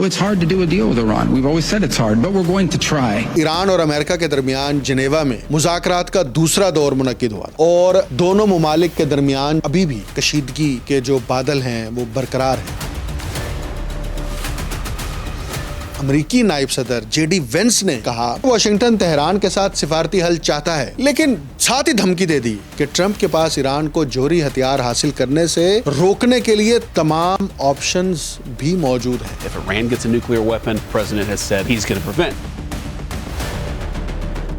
it's hard to do a deal with Iran. We've always said it's hard, but we're going to try. Iran اور امریکہ کے درمیان Geneva میں مذاکرات کا دوسرا دور منعقد ہوا اور دونوں ممالک کے درمیان ابھی بھی کشیدگی کے جو بادل ہیں وہ برقرار ہیں. امریکی نائب صدر جے ڈی وینس نے کہا واشنگٹن تہران کے ساتھ سفارتی حل چاہتا ہے، لیکن ساتھ ہی دھمکی دے دی کہ ٹرمپ کے پاس ایران کو جوہری ہتھیار حاصل کرنے سے روکنے کے لیے تمام آپشنز بھی موجود ہیں. If Iran gets a nuclear weapon, the president has said he's going to prevent.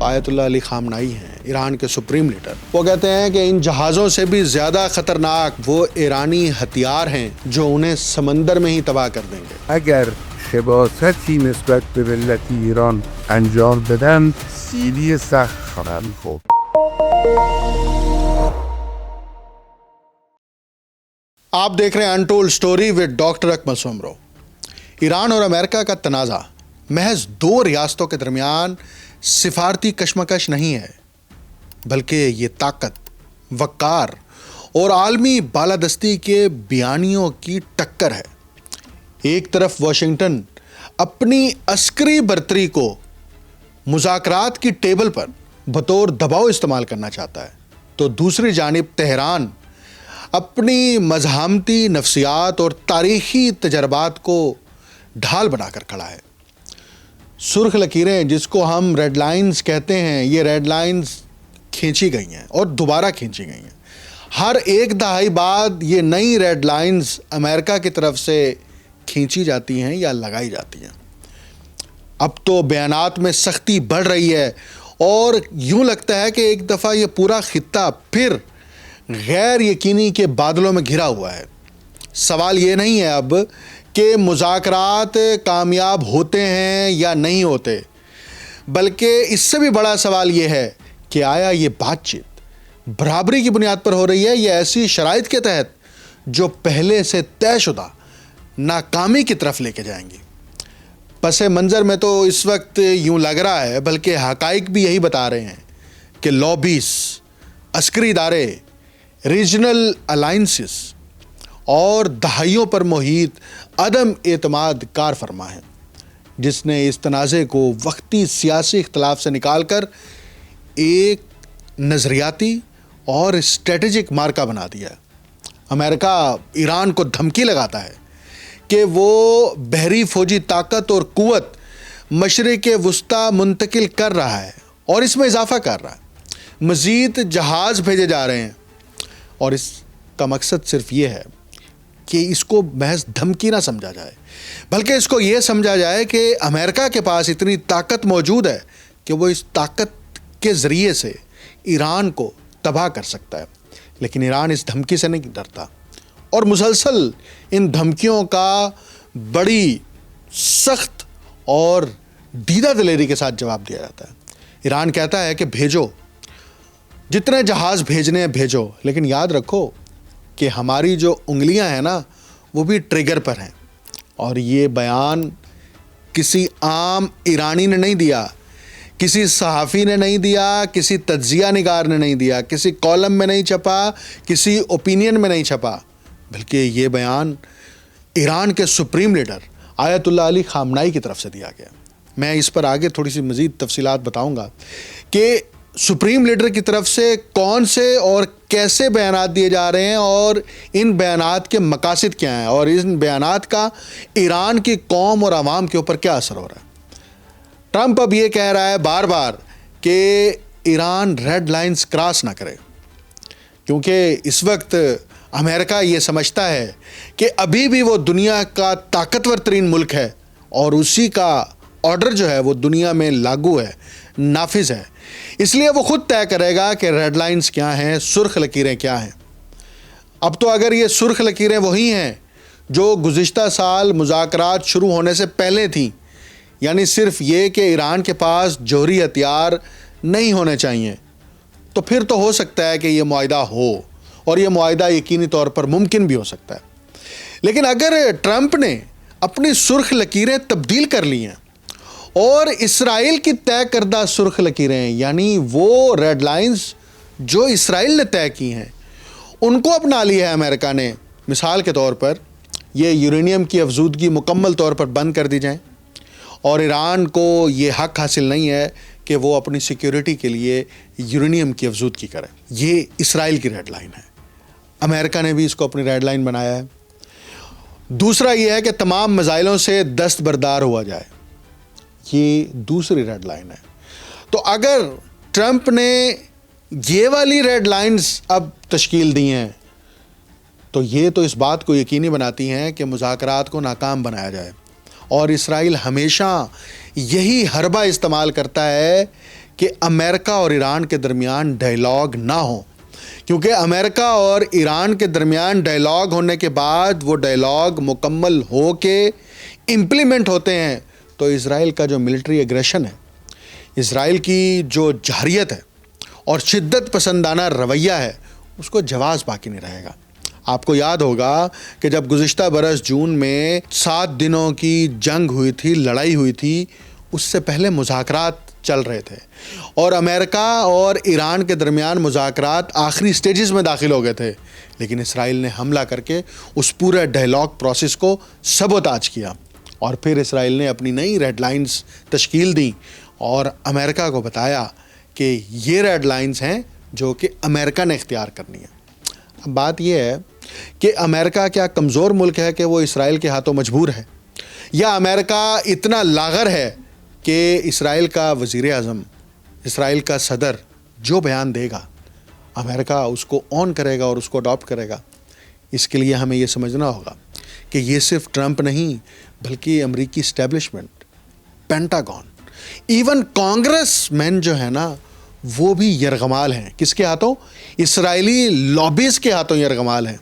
آیت اللہ علی خامنائی ہیں ایران کے سپریم لیڈر. وہ کہتے ہیں کہ ان جہازوں سے بھی زیادہ خطرناک وہ ایرانی ہتھیار ہیں جو انہیں سمندر میں ہی تباہ کر دیں گے. اگر شباستی نسبت به ملت ایران انجام بدن سیلی سخت خواهند خورد. آپ دیکھ رہے ہیں انٹولڈ سٹوری ود ڈاکٹر اکمل سومرو. ایران اور امریکہ کا تنازع محض دو ریاستوں کے درمیان سفارتی کشمکش نہیں ہے، بلکہ یہ طاقت، وقار اور عالمی بالادستی کے بیانیوں کی ٹکر ہے. ایک طرف واشنگٹن اپنی عسکری برتری کو مذاکرات کی ٹیبل پر بطور دباؤ استعمال کرنا چاہتا ہے، تو دوسری جانب تہران اپنی مزاحمتی نفسیات اور تاریخی تجربات کو ڈھال بنا کر کھڑا ہے. سرخ لکیریں جس کو ہم ریڈ لائنز کہتے ہیں، یہ ریڈ لائنز کھینچی گئی ہیں اور دوبارہ کھینچی گئی ہیں. ہر ایک دہائی بعد یہ نئی ریڈ لائنز امریکہ کی طرف سے کھینچی جاتی ہیں یا لگائی جاتی ہیں. اب تو بیانات میں سختی بڑھ رہی ہے اور یوں لگتا ہے کہ ایک دفعہ یہ پورا خطہ پھر غیر یقینی کے بادلوں میں گھرا ہوا ہے. سوال یہ نہیں ہے اب کہ مذاکرات کامیاب ہوتے ہیں یا نہیں ہوتے، بلکہ اس سے بھی بڑا سوال یہ ہے کہ آیا یہ بات چیت برابری کی بنیاد پر ہو رہی ہے یا ایسی شرائط کے تحت جو پہلے سے طے شدہ ناکامی کی طرف لے کے جائیں گی. پس منظر میں تو اس وقت یوں لگ رہا ہے، بلکہ حقائق بھی یہی بتا رہے ہیں کہ لابیز، عسکری ادارے، ریجنل الائنسز اور دہائیوں پر محیط عدم اعتماد کار فرما ہے، جس نے اس تنازع کو وقتی سیاسی اختلاف سے نکال کر ایک نظریاتی اور اسٹریٹجک مارکا بنا دیا. امریکہ ایران کو دھمکی لگاتا ہے کہ وہ بحری فوجی طاقت اور قوت مشرق وسطیٰ منتقل کر رہا ہے اور اس میں اضافہ کر رہا ہے. مزید جہاز بھیجے جا رہے ہیں اور اس کا مقصد صرف یہ ہے کہ اس کو محض دھمکی نہ سمجھا جائے، بلکہ اس کو یہ سمجھا جائے کہ امریکہ کے پاس اتنی طاقت موجود ہے کہ وہ اس طاقت کے ذریعے سے ایران کو تباہ کر سکتا ہے. لیکن ایران اس دھمکی سے نہیں ڈرتا اور مسلسل ان دھمکیوں کا بڑی سخت اور دیدہ دلیری کے ساتھ جواب دیا جاتا ہے. ایران کہتا ہے کہ بھیجو، جتنے جہاز بھیجنے ہیں بھیجو، لیکن یاد رکھو کہ ہماری جو انگلیاں ہیں نا وہ بھی ٹریگر پر ہیں. اور یہ بیان کسی عام ایرانی نے نہیں دیا، کسی صحافی نے نہیں دیا، کسی تجزیہ نگار نے نہیں دیا، کسی کالم میں نہیں چھپا، کسی اوپینین میں نہیں چھپا، بلکہ یہ بیان ایران کے سپریم لیڈر آیت اللہ علی خامنائی کی طرف سے دیا گیا. میں اس پر آگے تھوڑی سی مزید تفصیلات بتاؤں گا کہ سپریم لیڈر کی طرف سے کون سے اور کیسے بیانات دیے جا رہے ہیں اور ان بیانات کے مقاصد کیا ہیں اور ان بیانات کا ایران کی قوم اور عوام کے اوپر کیا اثر ہو رہا ہے. ٹرمپ اب یہ کہہ رہا ہے بار بار کہ ایران ریڈ لائنز کراس نہ کرے، کیونکہ اس وقت امریکہ یہ سمجھتا ہے کہ ابھی بھی وہ دنیا کا طاقتور ترین ملک ہے اور اسی کا آرڈر جو ہے وہ دنیا میں لاگو ہے، نافذ ہے. اس لیے وہ خود طے کرے گا کہ ریڈ لائنز کیا ہیں، سرخ لکیریں کیا ہیں. اب تو اگر یہ سرخ لکیریں وہی ہیں جو گزشتہ سال مذاکرات شروع ہونے سے پہلے تھیں، یعنی صرف یہ کہ ایران کے پاس جوہری ہتھیار نہیں ہونے چاہیے، تو پھر تو ہو سکتا ہے کہ یہ معاہدہ ہو اور یہ معاہدہ یقینی طور پر ممکن بھی ہو سکتا ہے. لیکن اگر ٹرمپ نے اپنی سرخ لکیریں تبدیل کر لی ہیں اور اسرائیل کی طے کردہ سرخ لکیریں، یعنی وہ ریڈ لائنز جو اسرائیل نے طے کی ہیں، ان کو اپنا لی ہے امریکہ نے، مثال کے طور پر یہ یورینیم کی افزودگی مکمل طور پر بند کر دی جائیں، اور ایران کو یہ حق حاصل نہیں ہے کہ وہ اپنی سیکیورٹی کے لیے یورینیم کی افزودگی کرے۔ یہ اسرائیل کی ریڈ لائن ہے، امریکہ نے بھی اس کو اپنی ریڈ لائن بنایا ہے۔ دوسرا یہ ہے کہ تمام میزائلوں سے دستبردار ہوا جائے، یہ دوسری ریڈ لائن ہے۔ تو اگر ٹرمپ نے یہ والی ریڈ لائنز اب تشکیل دی ہیں تو یہ تو اس بات کو یقینی بناتی ہیں کہ مذاکرات کو ناکام بنایا جائے، اور اسرائیل ہمیشہ یہی حربہ استعمال کرتا ہے کہ امریکہ اور ایران کے درمیان ڈائیلاگ نہ ہو، کیونکہ امریکہ اور ایران کے درمیان ڈائیلاگ ہونے کے بعد وہ ڈائیلاگ مکمل ہو کے امپلیمنٹ ہوتے ہیں تو اسرائیل کا جو ملٹری ایگریشن ہے، اسرائیل کی جو جارحیت ہے اور شدت پسندانہ رویہ ہے، اس کو جواز باقی نہیں رہے گا۔ آپ کو یاد ہوگا کہ جب گزشتہ برس جون میں 7 دنوں کی جنگ ہوئی تھی، لڑائی ہوئی تھی، اس سے پہلے مذاکرات چل رہے تھے، اور امریکہ اور ایران کے درمیان مذاکرات آخری سٹیجز میں داخل ہو گئے تھے، لیکن اسرائیل نے حملہ کر کے اس پورے ڈائیلاگ پروسیس کو سبوتاج کیا، اور پھر اسرائیل نے اپنی نئی ریڈ لائنز تشکیل دیں اور امریکہ کو بتایا کہ یہ ریڈ لائنز ہیں جو کہ امریکہ نے اختیار کرنی ہے۔ اب بات یہ ہے کہ امریکہ کیا کمزور ملک ہے کہ وہ اسرائیل کے ہاتھوں مجبور ہے، یا امریکہ اتنا لاغر ہے کہ اسرائیل کا وزیر اعظم، اسرائیل کا صدر جو بیان دے گا امریکہ اس کو آن کرے گا اور اس کو اڈاپٹ کرے گا؟ اس کے لیے ہمیں یہ سمجھنا ہوگا کہ یہ صرف ٹرمپ نہیں بلکہ امریکی اسٹیبلشمنٹ، پینٹاگون، ایون کانگریس مین جو ہے نا وہ بھی یرغمال ہیں۔ کس کے ہاتھوں؟ اسرائیلی لابیز کے ہاتھوں یرغمال ہیں،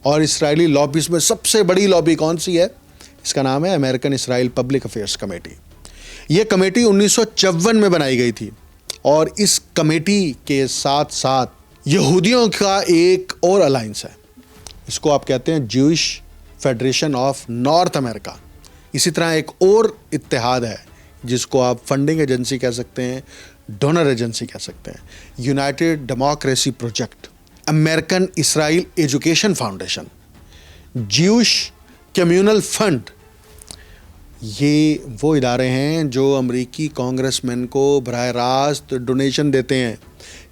اور اسرائیلی لابیز میں سب سے بڑی لابی کون سی ہے؟ اس کا نام ہے امریکن اسرائیل پبلک افیئرس کمیٹی۔ یہ کمیٹی 1954 میں بنائی گئی تھی، اور اس کمیٹی کے ساتھ ساتھ یہودیوں کا ایک اور الائنس ہے، اس کو آپ کہتے ہیں جوئش فیڈریشن آف نارتھ امریکہ۔ اسی طرح ایک اور اتحاد ہے جس کو آپ فنڈنگ ایجنسی کہہ سکتے ہیں، ڈونر ایجنسی کہہ سکتے ہیں، United Democracy Project, American Israel Education Foundation, Jewish communal fund. یہ وہ ادارے ہیں جو امریکی کانگریس مین کو براہ راست ڈونیشن دیتے ہیں۔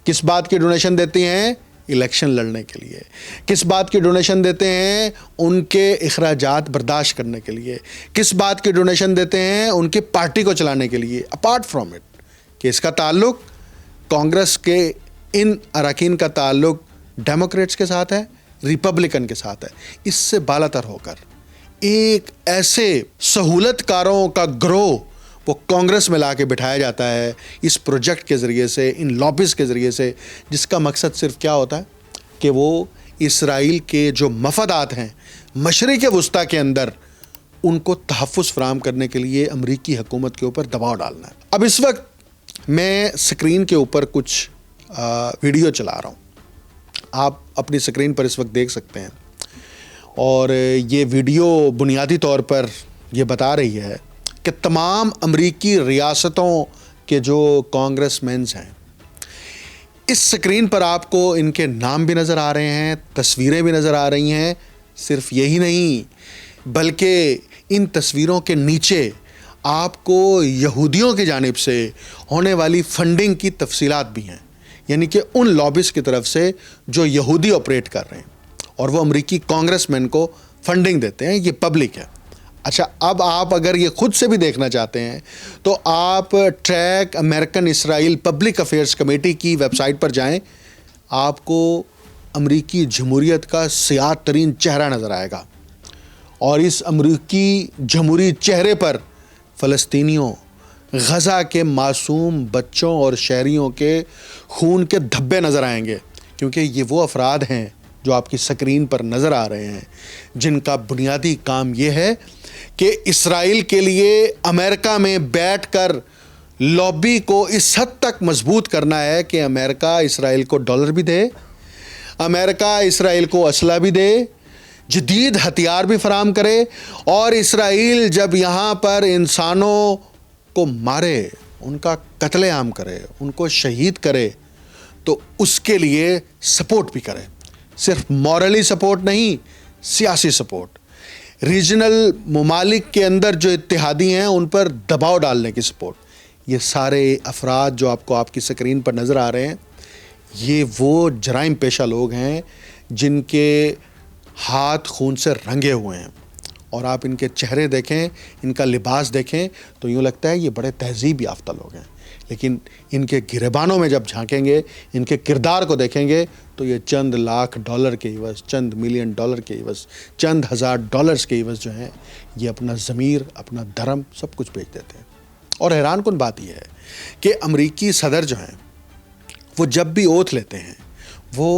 کس بات کی ڈونیشن دیتے ہیں؟ الیکشن لڑنے کے لیے۔ کس بات کی ڈونیشن دیتے ہیں؟ ان کے اخراجات برداشت کرنے کے لیے۔ کس بات کی ڈونیشن دیتے ہیں؟ ان کی پارٹی کو چلانے کے لیے۔ اپارٹ فرام اٹ کہ اس کا تعلق کانگریس کے ان اراکین کا تعلق ڈیموکریٹس کے ساتھ ہے، ریپبلکن کے ساتھ ہے، اس سے بالاتر ہو کر ایک ایسے سہولت کاروں کا گروہ وہ کانگریس میں لا کے بٹھایا جاتا ہے اس پروجیکٹ کے ذریعے سے، ان لابیز کے ذریعے سے، جس کا مقصد صرف کیا ہوتا ہے کہ وہ اسرائیل کے جو مفادات ہیں مشرق وسطیٰ کے اندر، ان کو تحفظ فراہم کرنے کے لیے امریکی حکومت کے اوپر دباؤ ڈالنا ہے۔ اب اس وقت میں سکرین کے اوپر کچھ ویڈیو چلا رہا ہوں، آپ اپنی سکرین پر اس وقت دیکھ سکتے ہیں، اور یہ ویڈیو بنیادی طور پر یہ بتا رہی ہے کہ تمام امریکی ریاستوں کے جو کانگریس مینز ہیں، اس سکرین پر آپ کو ان کے نام بھی نظر آ رہے ہیں، تصویریں بھی نظر آ رہی ہیں۔ صرف یہی نہیں بلکہ ان تصویروں کے نیچے آپ کو یہودیوں کی جانب سے ہونے والی فنڈنگ کی تفصیلات بھی ہیں، یعنی کہ ان لابیز کی طرف سے جو یہودی آپریٹ کر رہے ہیں اور وہ امریکی کانگریس مین کو فنڈنگ دیتے ہیں، یہ پبلک ہے۔ اچھا، اب آپ اگر یہ خود سے بھی دیکھنا چاہتے ہیں تو آپ ٹریک امریکن اسرائیل پبلک افیئرس کمیٹی کی ویب سائٹ پر جائیں، آپ کو امریکی جمہوریت کا سیاہ ترین چہرہ نظر آئے گا، اور اس امریکی جمہوری چہرے پر فلسطینیوں، غزہ کے معصوم بچوں اور شہریوں کے خون کے دھبے نظر آئیں گے، کیونکہ یہ وہ افراد ہیں جو آپ کی سکرین پر نظر آ رہے ہیں، جن کا بنیادی کام یہ ہے کہ اسرائیل کے لیے امریکہ میں بیٹھ کر لابی کو اس حد تک مضبوط کرنا ہے کہ امریکہ اسرائیل کو ڈالر بھی دے، امریکہ اسرائیل کو اسلحہ بھی دے، جدید ہتھیار بھی فراہم کرے، اور اسرائیل جب یہاں پر انسانوں کو مارے، ان کا قتل عام کرے، ان کو شہید کرے، تو اس کے لیے سپورٹ بھی کرے، صرف مورلی سپورٹ نہیں، سیاسی سپورٹ۔ ریجنل ممالک کے اندر جو اتحادی ہیں ان پر دباؤ ڈالنے کی سپورٹ. یہ سارے افراد جو آپ کی سکرین پر نظر آ رہے ہیں یہ وہ جرائم پیشہ لوگ ہیں جن کے ہاتھ خون سے رنگے ہوئے ہیں, اور آپ ان کے چہرے دیکھیں, ان کا لباس دیکھیں تو یوں لگتا ہے یہ بڑے تہذیب یافتہ لوگ ہیں, لیکن ان کے گریبانوں میں جب جھانکیں گے, ان کے کردار کو دیکھیں گے تو یہ چند لاکھ ڈالر کے عوض, چند ملین ڈالر کے عوض, چند ہزار ڈالرز کے عوض جو ہیں یہ اپنا ضمیر, اپنا دھرم سب کچھ بیچ دیتے ہیں. اور حیران کن بات یہ ہے کہ امریکی صدر جو ہیں وہ جب بھی اوتھ لیتے ہیں وہ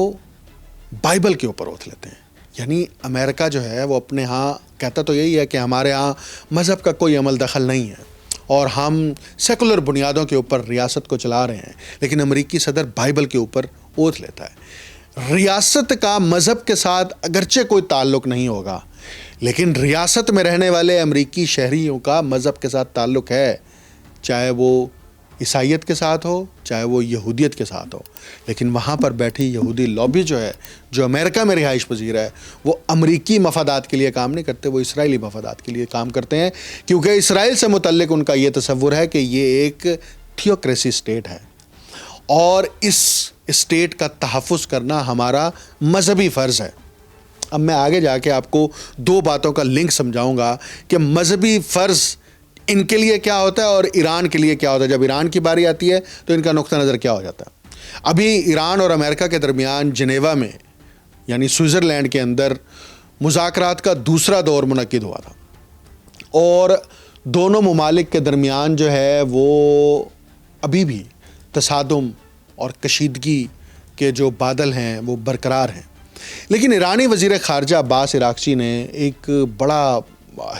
بائبل کے اوپر اوتھ لیتے ہیں. یعنی امریکہ جو ہے وہ اپنے ہاں کہتا تو یہی ہے کہ ہمارے ہاں مذہب کا کوئی عمل دخل نہیں ہے اور ہم سیکولر بنیادوں کے اوپر ریاست کو چلا رہے ہیں, لیکن امریکی صدر بائبل کے اوپر اوتھ لیتا ہے. ریاست کا مذہب کے ساتھ اگرچہ کوئی تعلق نہیں ہوگا, لیکن ریاست میں رہنے والے امریکی شہریوں کا مذہب کے ساتھ تعلق ہے, چاہے وہ عیسائیت کے ساتھ ہو, چاہے وہ یہودیت کے ساتھ ہو. لیکن وہاں پر بیٹھی یہودی لابی جو ہے, جو امریکہ میں رہائش پذیر ہے, وہ امریکی مفادات کے لیے کام نہیں کرتے, وہ اسرائیلی مفادات کے لیے کام کرتے ہیں, کیونکہ اسرائیل سے متعلق ان کا یہ تصور ہے کہ یہ ایک تھیوکریسی اسٹیٹ ہے اور اس اسٹیٹ کا تحفظ کرنا ہمارا مذہبی فرض ہے. اب میں آگے جا کے آپ کو دو باتوں کا لنک سمجھاؤں گا کہ مذہبی فرض ان کے لیے کیا ہوتا ہے اور ایران کے لیے کیا ہوتا ہے. جب ایران کی باری آتی ہے تو ان کا نقطہ نظر کیا ہو جاتا ہے. ابھی ایران اور امریکہ کے درمیان جنیوا میں یعنی سوئٹزرلینڈ کے اندر مذاکرات کا دوسرا دور منعقد ہوا تھا, اور دونوں ممالک کے درمیان جو ہے وہ ابھی بھی تصادم اور کشیدگی کے جو بادل ہیں وہ برقرار ہیں. لیکن ایرانی وزیر خارجہ عباس عراقچی نے ایک بڑا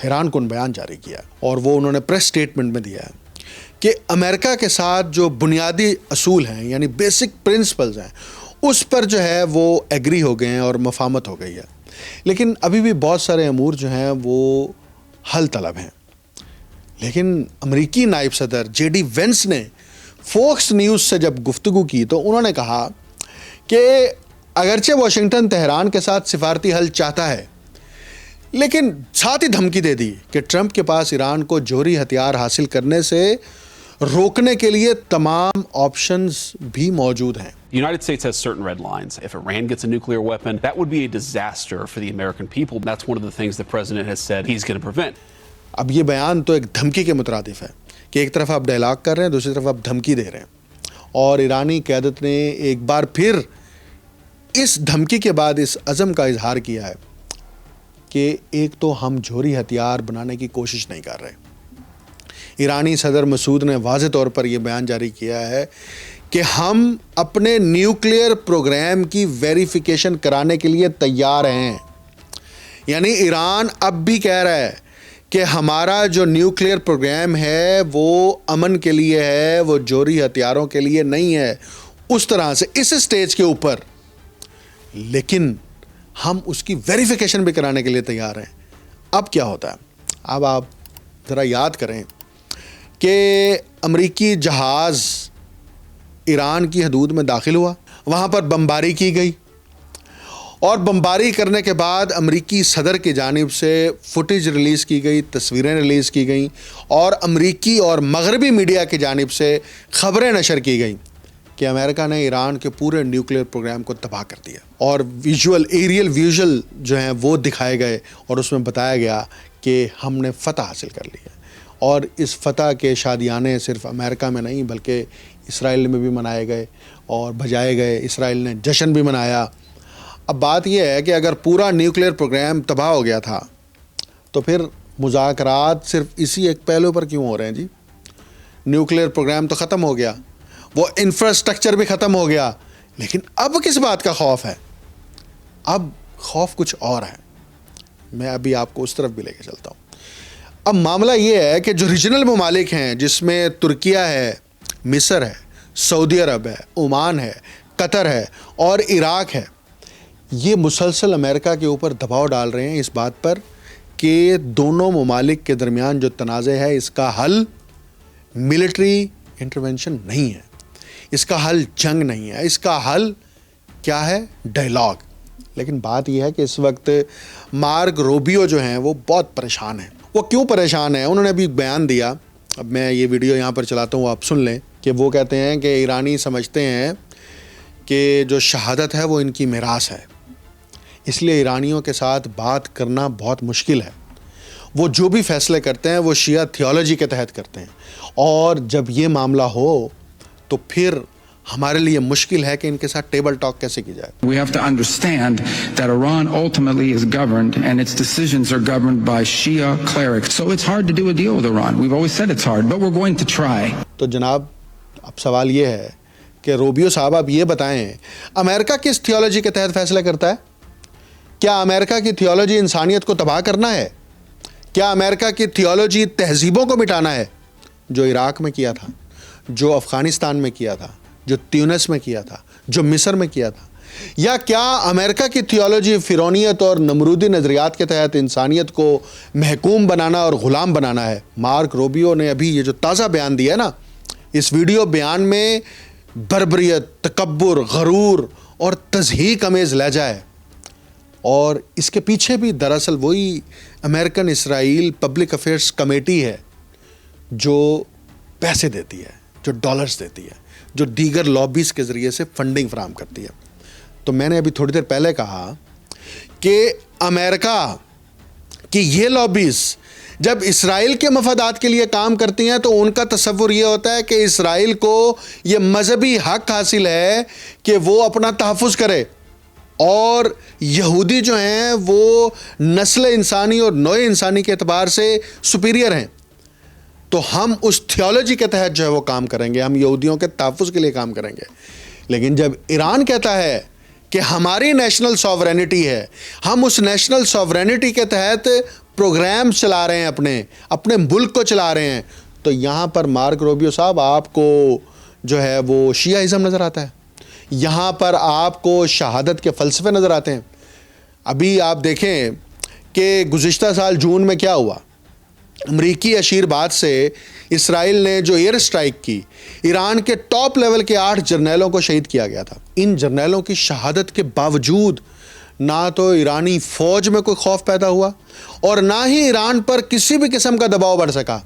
حیران کن بیان جاری کیا, اور وہ انہوں نے پریس سٹیٹمنٹ میں دیا ہے کہ امریکہ کے ساتھ جو بنیادی اصول ہیں یعنی بیسک پرنسپلز ہیں اس پر جو ہے وہ ایگری ہو گئے ہیں اور مفاہمت ہو گئی ہے, لیکن ابھی بھی بہت سارے امور جو ہیں وہ حل طلب ہیں. لیکن امریکی نائب صدر جے ڈی وینس نے فوکس نیوز سے جب گفتگو کی تو انہوں نے کہا کہ اگرچہ واشنگٹن تہران کے ساتھ سفارتی حل چاہتا ہے, لیکن ساتھ ہی دھمکی دے دی کہ ٹرمپ کے پاس ایران کو جوہری ہتھیار حاصل کرنے سے روکنے کے لیے تمام آپشنز بھی موجود ہیں. The United States has certain red lines. If Iran gets a nuclear weapon, that would be a disaster for the American people. That's one of the things the president has said he's going to prevent. اب یہ بیان تو ایک دھمکی کے مترادف ہے کہ ایک طرف آپ ڈائلاگ کر رہے ہیں, دوسری طرف آپ دھمکی دے رہے ہیں, اور ایرانی قیادت نے ایک بار پھر اس دھمکی کے بعد اس عزم کا اظہار کیا ہے کہ ایک تو ہم جوہری ہتھیار بنانے کی کوشش نہیں کر رہے. ایرانی صدر مسعود نے واضح طور پر یہ بیان جاری کیا ہے کہ ہم اپنے نیوکلیئر پروگرام کی ویریفیکیشن کرانے کے لیے تیار ہیں. یعنی ایران اب بھی کہہ رہا ہے کہ ہمارا جو نیوکلیئر پروگرام ہے وہ امن کے لیے ہے, وہ جوہری ہتھیاروں کے لیے نہیں ہے, اس طرح سے اس سٹیج کے اوپر, لیکن ہم اس کی ویریفیکیشن بھی کرانے کے لیے تیار ہیں. اب کیا ہوتا ہے, اب آپ ذرا یاد کریں کہ امریکی جہاز ایران کی حدود میں داخل ہوا, وہاں پر بمباری کی گئی, اور بمباری کرنے کے بعد امریکی صدر کی جانب سے فوٹیج ریلیز کی گئی, تصویریں ریلیز کی گئیں, اور امریکی اور مغربی میڈیا کی جانب سے خبریں نشر کی گئیں کہ امریکہ نے ایران کے پورے نیوکلیئر پروگرام کو تباہ کر دیا, اور ایریل ویژول جو ہیں وہ دکھائے گئے, اور اس میں بتایا گیا کہ ہم نے فتح حاصل کر لی ہے. اور اس فتح کے شادیانے صرف امریکہ میں نہیں بلکہ اسرائیل میں بھی منائے گئے اور بجائے گئے, اسرائیل نے جشن بھی منایا. اب بات یہ ہے کہ اگر پورا نیوکلیئر پروگرام تباہ ہو گیا تھا تو پھر مذاکرات صرف اسی ایک پہلو پر کیوں ہو رہے ہیں جی؟ نیوکلیئر پروگرام تو ختم ہو گیا, وہ انفراسٹرکچر بھی ختم ہو گیا, لیکن اب کس بات کا خوف ہے؟ اب خوف کچھ اور ہے. میں ابھی آپ کو اس طرف بھی لے کے چلتا ہوں. اب معاملہ یہ ہے کہ جو ریجنل ممالک ہیں جس میں ترکیہ ہے, مصر ہے, سعودی عرب ہے, عمان ہے, قطر ہے اور عراق ہے, یہ مسلسل امریکہ کے اوپر دباؤ ڈال رہے ہیں اس بات پر کہ دونوں ممالک کے درمیان جو تنازع ہے اس کا حل ملٹری انٹرونشن نہیں ہے, اس کا حل جنگ نہیں ہے, اس کا حل کیا ہے؟ ڈائلاگ. لیکن بات یہ ہے کہ اس وقت مارک روبیو جو ہیں وہ بہت پریشان ہیں. وہ کیوں پریشان ہیں؟ انہوں نے ابھی بیان دیا, اب میں یہ ویڈیو یہاں پر چلاتا ہوں, آپ سن لیں کہ وہ کہتے ہیں کہ ایرانی سمجھتے ہیں کہ جو شہادت ہے وہ ان کی میراث ہے, اس لیے ایرانیوں کے ساتھ بات کرنا بہت مشکل ہے. وہ جو بھی فیصلے کرتے ہیں وہ شیعہ تھیولوجی کے تحت کرتے ہیں, اور جب یہ معاملہ ہو تو پھر ہمارے لیے مشکل ہے کہ ان کے ساتھ ٹیبل ٹاک کیسے کی جائے. We have to understand that Iran ultimately is governed and its decisions are governed by Shia clerics. So it's hard to do a deal with Iran. We've always said it's hard, but we're going to try. تو جناب اب سوال یہ ہے کہ Rubio صاحب آپ یہ بتائیں, امریکہ کس تھیولوجی کے تحت فیصلے کرتا ہے؟ کیا امریکہ کی تھیولوجی انسانیت کو تباہ کرنا ہے؟ کیا امریکہ کی تھیولوجی تہذیبوں کو مٹانا ہے؟ جو عراق میں کیا تھا, جو افغانستان میں کیا تھا, جو تیونس میں کیا تھا, جو مصر میں کیا تھا؟ یا کیا امریکہ کی تھیولوجی فرعونیت اور نمرودی نظریات کے تحت انسانیت کو محکوم بنانا اور غلام بنانا ہے؟ مارک روبیو نے ابھی یہ جو تازہ بیان دیا ہے نا, اس ویڈیو بیان میں بربریت, تکبر, غرور اور تضحیک امیز لہجہ ہے, اور اس کے پیچھے بھی دراصل وہی امریکن اسرائیل پبلک افیئرس کمیٹی ہے جو پیسے دیتی ہے, جو ڈالرز دیتی ہے, جو دیگر لابیز کے ذریعے سے فنڈنگ فراہم کرتی ہے. تو میں نے ابھی تھوڑی دیر پہلے کہا کہ امریکہ کی یہ لابیز جب اسرائیل کے مفادات کے لیے کام کرتی ہیں تو ان کا تصور یہ ہوتا ہے کہ اسرائیل کو یہ مذہبی حق حاصل ہے کہ وہ اپنا تحفظ کرے, اور یہودی جو ہیں وہ نسل انسانی اور نوع انسانی کے اعتبار سے سپیریئر ہیں. تو ہم اس تھیولوجی کے تحت جو ہے وہ کام کریں گے, ہم یہودیوں کے تحفظ کے لیے کام کریں گے. لیکن جب ایران کہتا ہے کہ ہماری نیشنل سوورینٹی ہے, ہم اس نیشنل سوورینٹی کے تحت پروگرام چلا رہے ہیں, اپنے ملک کو چلا رہے ہیں, تو یہاں پر مارک روبیو صاحب آپ کو جو ہے وہ شیعہ ازم نظر آتا ہے, یہاں پر آپ کو شہادت کے فلسفے نظر آتے ہیں. ابھی آپ دیکھیں کہ گزشتہ سال جون میں کیا ہوا, امریکی اشیر بعد سے اسرائیل نے جو ایئر اسٹرائک کی, ایران کے ٹاپ لیول کے 8 جرنیلوں کو شہید کیا گیا تھا. ان جرنیلوں کی شہادت کے باوجود نہ تو ایرانی فوج میں کوئی خوف پیدا ہوا اور نہ ہی ایران پر کسی بھی قسم کا دباؤ بڑھ سکا.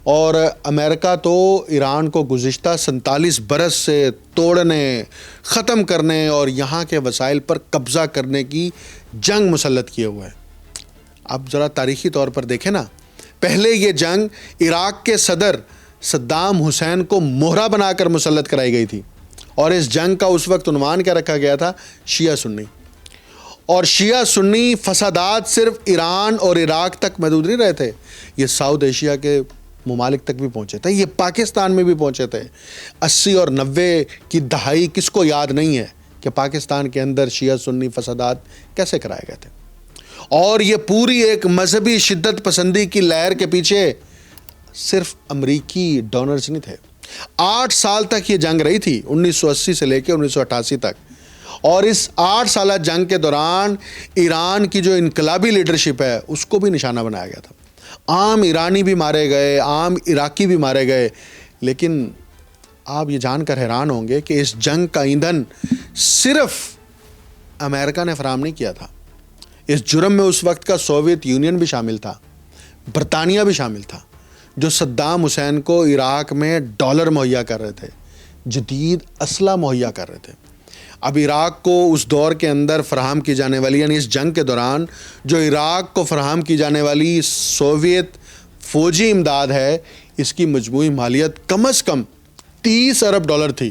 اور امریکہ تو ایران کو گزشتہ 47 برس سے توڑنے, ختم کرنے اور یہاں کے وسائل پر قبضہ کرنے کی جنگ مسلط کیے ہوئے ہے. اب ذرا تاریخی طور پر دیکھیں نا, پہلے یہ جنگ عراق کے صدر صدام حسین کو مہرہ بنا کر مسلط کرائی گئی تھی, اور اس جنگ کا اس وقت عنوان کیا رکھا گیا تھا؟ شیعہ سنی. اور شیعہ سنی فسادات صرف ایران اور عراق تک محدود نہیں رہے تھے, یہ ساؤتھ ایشیا کے ممالک تک بھی پہنچے تھے, یہ پاکستان میں بھی پہنچے تھے. 80 اور 90 کی دہائی کس کو یاد نہیں ہے کہ پاکستان کے اندر شیعہ سنی فسادات کیسے کرائے گئے تھے. اور یہ پوری ایک مذہبی شدت پسندی کی لہر کے پیچھے صرف امریکی ڈونرز نہیں تھے. 8 سال تک یہ جنگ رہی تھی, 1980 سے لے کے 1988 تک, اور اس 8 سالہ جنگ کے دوران ایران کی جو انقلابی لیڈرشپ ہے اس کو بھی نشانہ بنایا گیا تھا. عام ایرانی بھی مارے گئے, عام عراقی بھی مارے گئے. لیکن آپ یہ جان کر حیران ہوں گے کہ اس جنگ کا ایندھن صرف امریکہ نے فراہم نہیں کیا تھا. اس جرم میں اس وقت کا سوویت یونین بھی شامل تھا, برطانیہ بھی شامل تھا, جو صدام حسین کو عراق میں ڈالر مہیا کر رہے تھے, جدید اسلحہ مہیا کر رہے تھے. اب عراق کو اس دور کے اندر فراہم کی جانے والی, یعنی اس جنگ کے دوران جو عراق کو فراہم کی جانے والی سوویت فوجی امداد ہے, اس کی مجموعی مالیت کم از کم 30 ارب ڈالر تھی,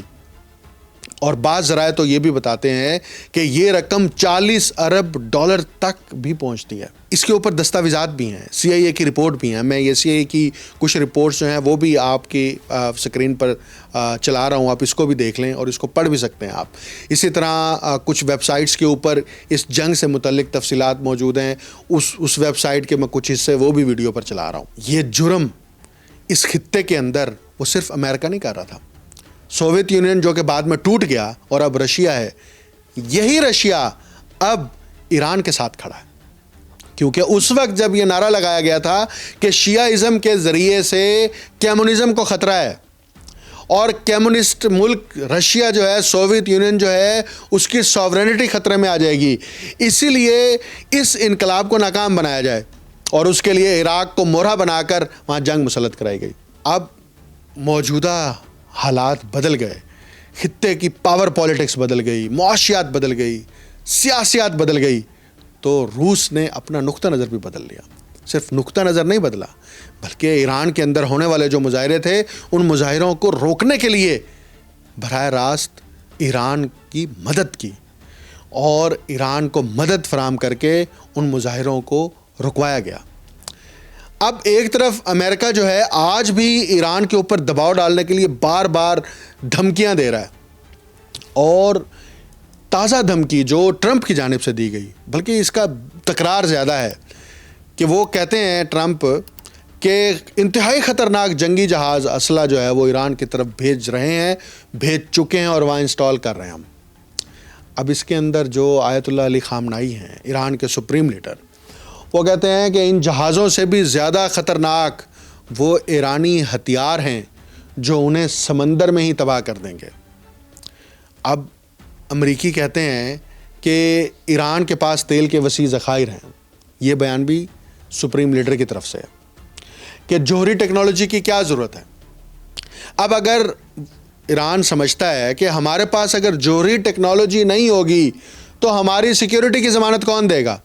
اور بعض ذرائع تو یہ بھی بتاتے ہیں کہ یہ رقم 40 ارب ڈالر تک بھی پہنچتی ہے. اس کے اوپر دستاویزات بھی ہیں, سی آئی اے کی رپورٹ بھی ہیں. میں یہ سی آئی اے کی کچھ رپورٹس جو ہیں وہ بھی آپ کی سکرین پر چلا رہا ہوں, آپ اس کو بھی دیکھ لیں اور اس کو پڑھ بھی سکتے ہیں آپ. اسی طرح کچھ ویب سائٹس کے اوپر اس جنگ سے متعلق تفصیلات موجود ہیں, اس ویب سائٹ کے میں کچھ حصے وہ بھی ویڈیو پر چلا رہا ہوں. یہ جرم اس خطے کے اندر وہ صرف امریکہ نہیں کر رہا تھا. سوویت یونین جو کہ بعد میں ٹوٹ گیا اور اب رشیا ہے, یہی رشیا اب ایران کے ساتھ کھڑا ہے. کیونکہ اس وقت جب یہ نعرہ لگایا گیا تھا کہ شیعہ ازم کے ذریعے سے کمیونزم کو خطرہ ہے, اور کمیونسٹ ملک رشیا جو ہے، سوویت یونین جو ہے، اس کی ساورینٹی خطرے میں آ جائے گی. اسی لیے اس انقلاب کو ناکام بنایا جائے اور اس کے لیے عراق کو مورا بنا کر وہاں جنگ مسلط کرائی گئی. اب موجودہ حالات بدل گئے، خطے کی پاور پالیٹکس بدل گئی، معاشیات بدل گئی، سیاسیات بدل گئی، تو روس نے اپنا نقطہ نظر بھی بدل لیا. صرف نقطہ نظر نہیں بدلا بلکہ ایران کے اندر ہونے والے جو مظاہرے تھے ان مظاہروں کو روکنے کے لیے براہ راست ایران کی مدد کی اور ایران کو مدد فراہم کر کے ان مظاہروں کو رکوایا گیا. اب ایک طرف امریکہ جو ہے آج بھی ایران کے اوپر دباؤ ڈالنے کے لیے بار بار دھمکیاں دے رہا ہے، اور تازہ دھمکی جو ٹرمپ کی جانب سے دی گئی، بلکہ اس کا تکرار زیادہ ہے کہ وہ کہتے ہیں ٹرمپ کہ انتہائی خطرناک جنگی جہاز اسلحہ جو ہے وہ ایران کی طرف بھیج رہے ہیں، بھیج چکے ہیں اور وہاں انسٹال کر رہے ہیں ہم. اب اس کے اندر جو آیت اللہ علی خامنائی ہیں، ایران کے سپریم لیڈر، وہ کہتے ہیں کہ ان جہازوں سے بھی زیادہ خطرناک وہ ایرانی ہتھیار ہیں جو انہیں سمندر میں ہی تباہ کر دیں گے. اب امریکی کہتے ہیں کہ ایران کے پاس تیل کے وسیع ذخائر ہیں. یہ بیان بھی سپریم لیڈر کی طرف سے ہے کہ جوہری ٹیکنالوجی کی کیا ضرورت ہے. اب اگر ایران سمجھتا ہے کہ ہمارے پاس اگر جوہری ٹیکنالوجی نہیں ہوگی تو ہماری سیکیورٹی کی ضمانت کون دے گا.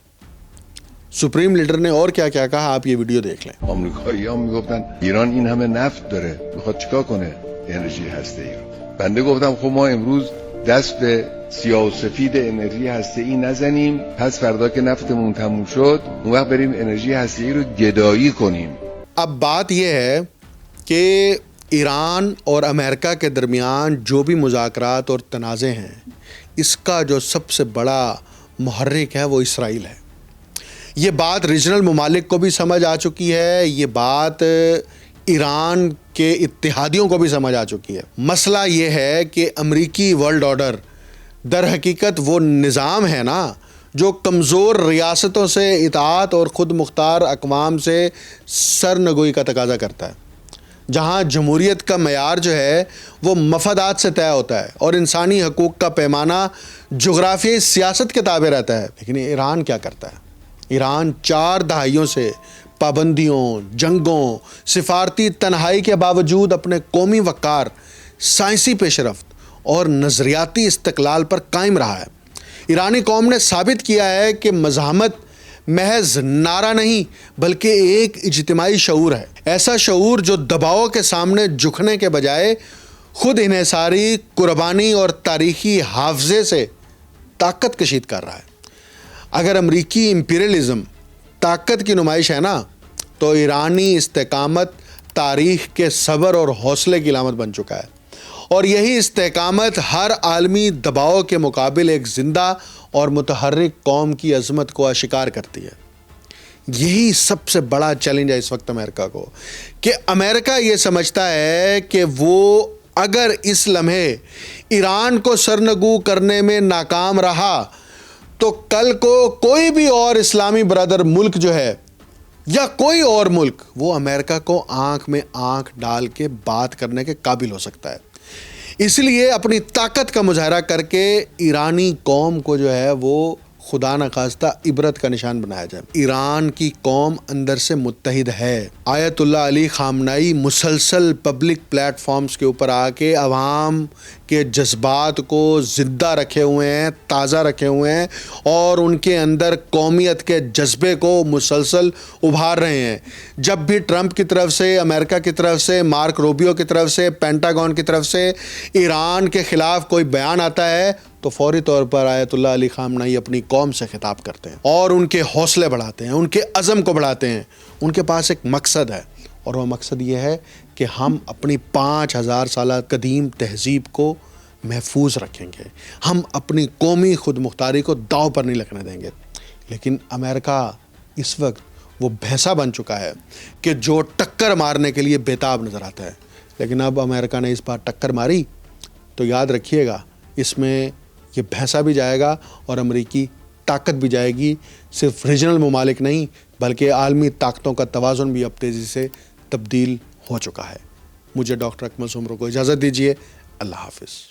سپریم لیڈر نے اور کیا کیا کہا، آپ یہ ویڈیو دیکھ لیں. آمریکایی‌ها میگفتن ایران این همه نفت داره میخواد چیکار کنه انرژی هسته‌ای رو. بنده گفتم خب ما امروز دست به سیاه و سفید انرژی هسته‌ای نزنیم، پس فردا که نفتمون تموم شد اون وقت بریم انرژی هسته‌ای رو گدایی کنیم. اب بات یہ ہے کہ ایران اور امریکہ کے درمیان جو بھی مذاکرات اور تنازع ہیں، اس کا جو سب سے بڑا محرک ہے وہ اسرائیل ہے. یہ بات ریجنل ممالک کو بھی سمجھ آ چکی ہے، یہ بات ایران کے اتحادیوں کو بھی سمجھ آ چکی ہے. مسئلہ یہ ہے کہ امریکی ورلڈ آرڈر در حقیقت وہ نظام ہے نا جو کمزور ریاستوں سے اطاعت اور خود مختار اقوام سے سرنگوئی کا تقاضا کرتا ہے، جہاں جمہوریت کا معیار جو ہے وہ مفادات سے طے ہوتا ہے اور انسانی حقوق کا پیمانہ جغرافیائی سیاست کے تابع رہتا ہے. لیکن ایران کیا کرتا ہے؟ ایران 4 دہائیوں سے پابندیوں، جنگوں، سفارتی تنہائی کے باوجود اپنے قومی وقار، سائنسی پیش رفت اور نظریاتی استقلال پر قائم رہا ہے. ایرانی قوم نے ثابت کیا ہے کہ مزاحمت محض نعرہ نہیں بلکہ ایک اجتماعی شعور ہے، ایسا شعور جو دباؤ کے سامنے جھکنے کے بجائے خود انحصاری، قربانی اور تاریخی حافظے سے طاقت کشید کر رہا ہے. اگر امریکی امپیریلزم طاقت کی نمائش ہے نا تو ایرانی استقامت تاریخ کے صبر اور حوصلے کی علامت بن چکا ہے، اور یہی استقامت ہر عالمی دباؤ کے مقابل ایک زندہ اور متحرک قوم کی عظمت کو اشکار کرتی ہے. یہی سب سے بڑا چیلنج ہے اس وقت امریکہ کو، کہ امریکہ یہ سمجھتا ہے کہ وہ اگر اس لمحے ایران کو سرنگو کرنے میں ناکام رہا تو کل کو کوئی بھی اور اسلامی برادر ملک جو ہے یا کوئی اور ملک وہ امریکہ کو آنکھ میں آنکھ ڈال کے بات کرنے کے قابل ہو سکتا ہے. اس لیے اپنی طاقت کا مظاہرہ کر کے ایرانی قوم کو جو ہے وہ خدا نخواستہ عبرت کا نشان بنایا جائے. ایران کی قوم اندر سے متحد ہے. آیت اللہ علی خامنائی مسلسل پبلک پلیٹ فارمز کے اوپر آ کے عوام کے جذبات کو زندہ رکھے ہوئے ہیں، تازہ رکھے ہوئے ہیں، اور ان کے اندر قومیت کے جذبے کو مسلسل ابھار رہے ہیں. جب بھی ٹرمپ کی طرف سے، امریکہ کی طرف سے، مارک روبیو کی طرف سے، پینٹاگون کی طرف سے ایران کے خلاف کوئی بیان آتا ہے تو فوری طور پر آیت اللہ علی خامنائی اپنی قوم سے خطاب کرتے ہیں اور ان کے حوصلے بڑھاتے ہیں، ان کے عزم کو بڑھاتے ہیں. ان کے پاس ایک مقصد ہے اور وہ مقصد یہ ہے کہ ہم اپنی 5000 سالہ قدیم تہذیب کو محفوظ رکھیں گے، ہم اپنی قومی خود مختاری کو داؤ پر نہیں لگنے دیں گے. لیکن امریکہ اس وقت وہ بھینسا بن چکا ہے کہ جو ٹکر مارنے کے لیے بےتاب نظر آتا ہے. لیکن اب امریکہ نے اس بار ٹکر ماری تو یاد رکھیے گا اس میں یہ بھینسا بھی جائے گا اور امریکی طاقت بھی جائے گی. صرف ریجنل ممالک نہیں بلکہ عالمی طاقتوں کا توازن بھی اب تیزی سے تبدیل ہو چکا ہے. مجھے ڈاکٹر اکمل سومرو کو اجازت دیجیے. اللہ حافظ.